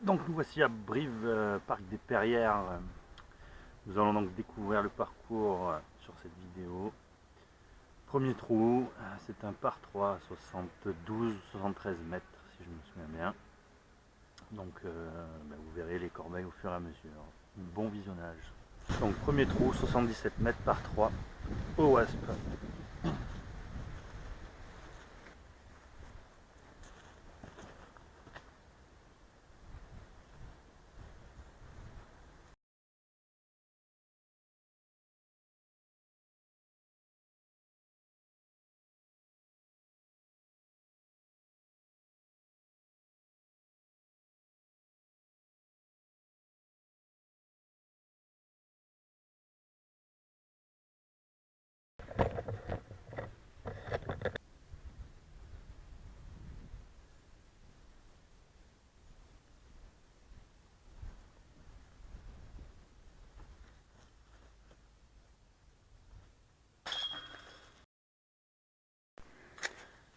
Donc nous voici à Brive, Parc des Perrières. Nous allons donc découvrir le parcours sur cette vidéo. Premier trou, c'est un par 3, 72-73 mètres si je me souviens bien. Donc vous verrez les corbeilles au fur et à mesure. Bon visionnage. Donc premier trou, 77 mètres par 3 au Wasp.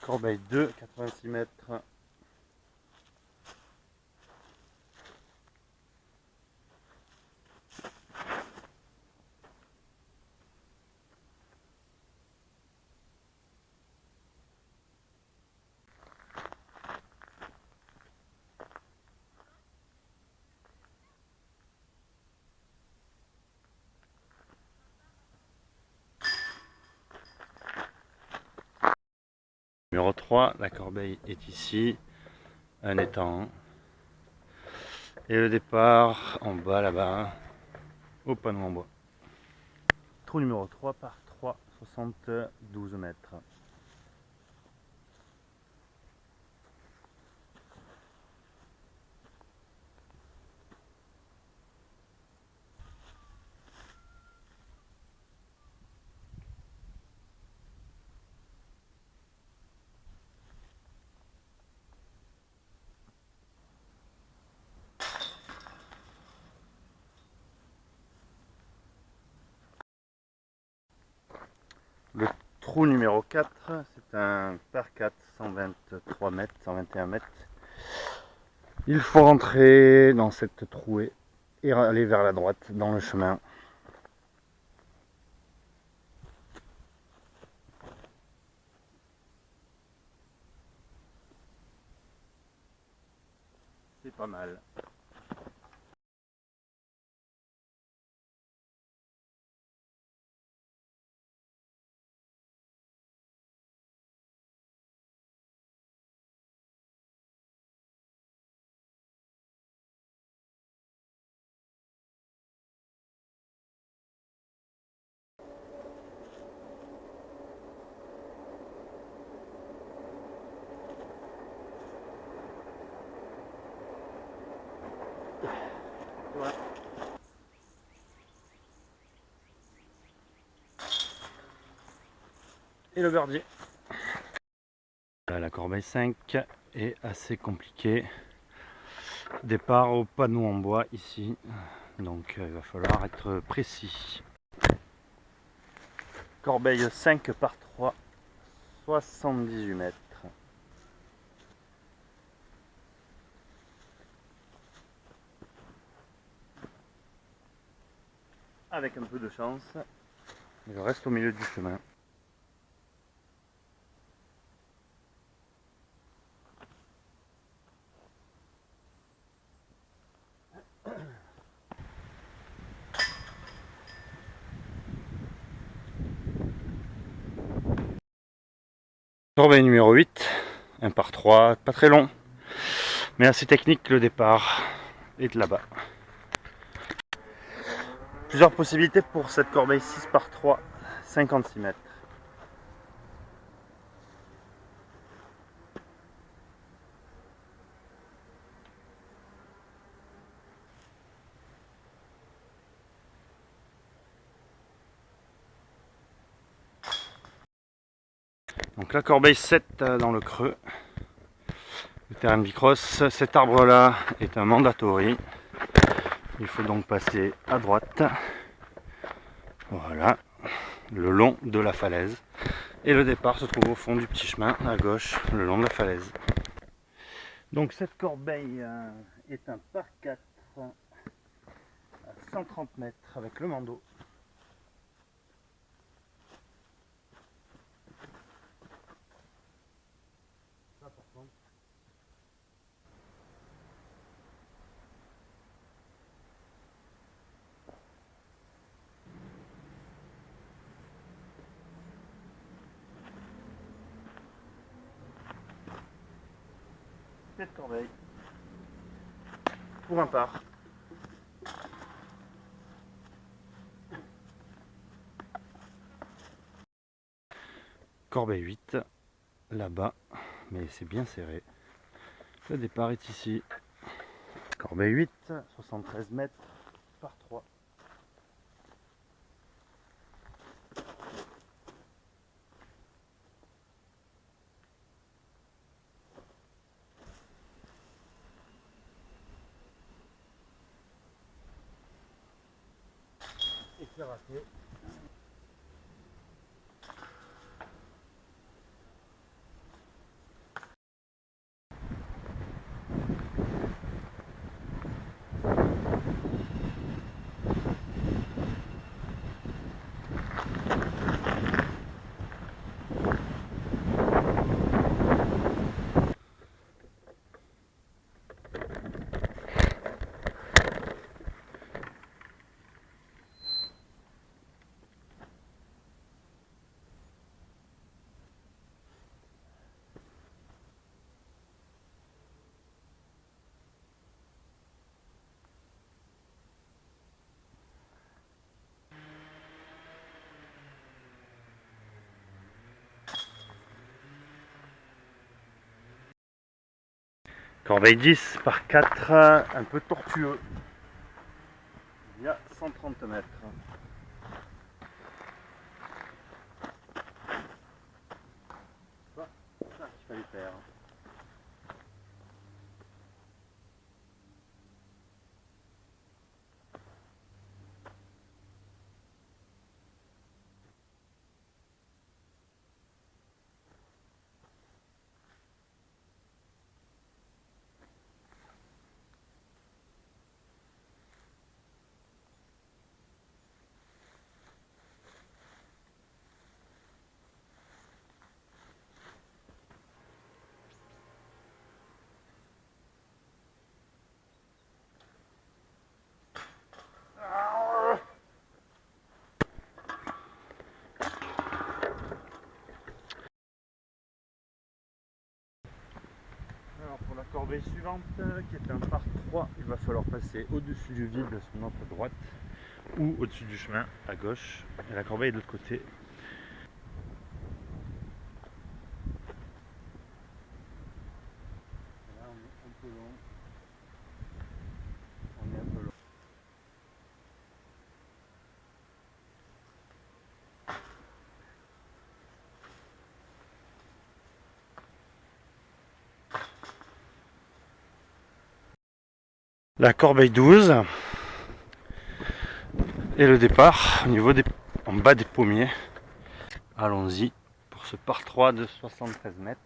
Corbeille 2, 86 mètres. Numéro 3, la corbeille est ici, un étang. Et le départ en bas là-bas, au panneau en bois. Trou numéro 3 par 3, 72 mètres. Le trou numéro 4, c'est un par 4, 123 mètres, 121 mètres. Il faut rentrer dans cette trouée et aller vers la droite dans le chemin. C'est pas mal. Voilà. Et le verdier. La corbeille 5 est assez compliquée. Départ au panneau en bois ici. Donc il va falloir être précis. Corbeille 5 par 3, 78 mètres. Avec un peu de chance, il reste au milieu du chemin. Corbeille numéro 8, 1 par 3, pas très long, mais assez technique le départ est de là-bas. Plusieurs possibilités pour cette corbeille 6 par 3, 56 mètres. Donc la corbeille 7 dans le creux, le terrain de bicross. Cet arbre là est un mandatory. Il faut donc passer à droite, voilà, le long de la falaise. Et le départ se trouve au fond du petit chemin, à gauche, le long de la falaise. Donc cette corbeille est un par 4 à 130 mètres avec le mando. Ça, par contre. Pied de corbeille pour un par. Corbeille 8 là-bas, mais c'est bien serré. Le départ est ici. Corbeille 8, 73 mètres par 3. Et c'est raté. Corbeille 10 par 4, un peu tortueux. Il y a 130 mètres. C'est ça qu'il fallait faire. Alors pour la corbeille suivante, qui est un par 3, il va falloir passer au-dessus du vide sur notre droite ou au-dessus du chemin à gauche. Et la corbeille est de l'autre côté. Là on est un peu long. On est un peu long. La corbeille 12 et le départ au niveau en bas des pommiers. Allons-y pour ce par 3 de 73 mètres.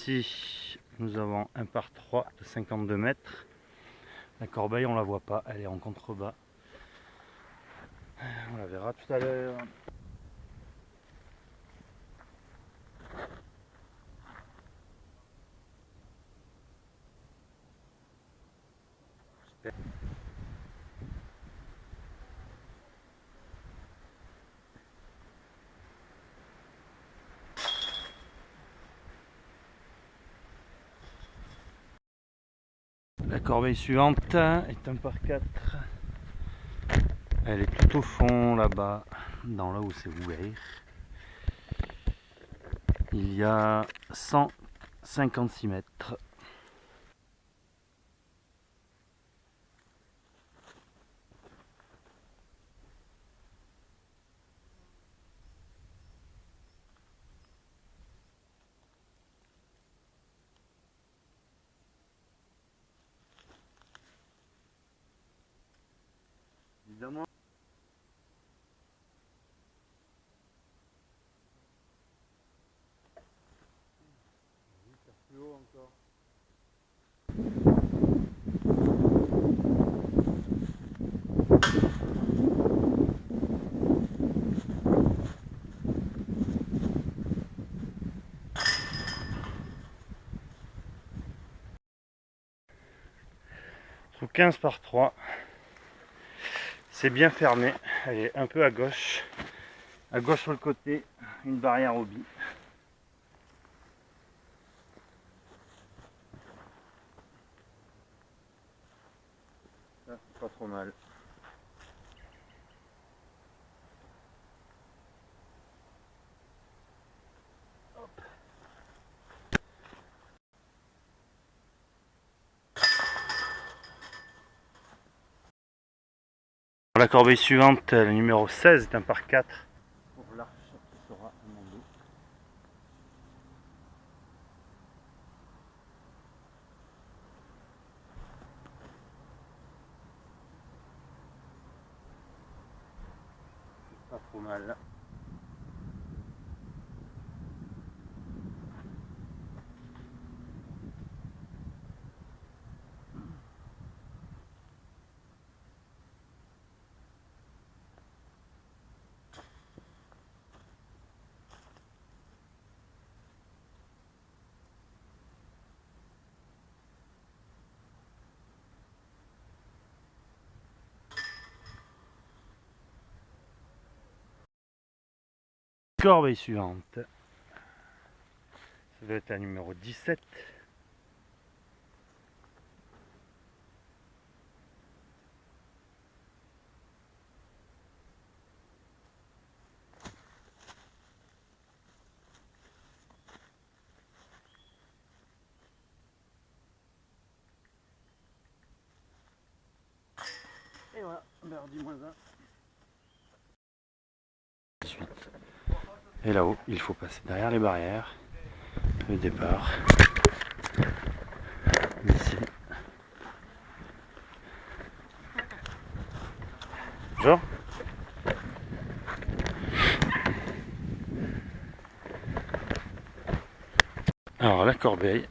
Ici, nous avons un par 3 de 52 mètres. La corbeille, on la voit pas, elle est en contrebas. On la verra tout à l'heure. La corbeille suivante est un par 4. Elle est tout au fond là-bas, dans là où c'est ouvert. Il y a 100 56 mètres. Évidemment. Plus haut encore. Sous 15 par 3. C'est bien fermé. Elle est un peu à gauche. À gauche sur le côté, une barrière au billes. Ça, c'est pas trop mal. Hop. La corbeille suivante, le numéro 16, est un par 4 pour l'arche qui sera amendée. C'est pas trop mal. Corbeille suivante. Ça doit être la numéro 17. Et voilà, birdie -1. Ensuite. Et là-haut, il faut passer derrière les barrières. Le départ. Ici. Bonjour. Alors la corbeille.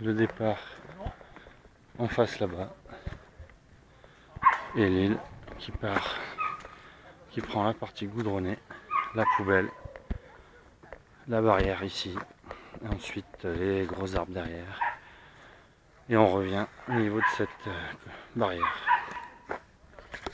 Le départ en face là-bas. Et l'île qui part, qui prend la partie goudronnée, la poubelle, la barrière ici, et ensuite les gros arbres derrière. Et on revient au niveau de cette barrière.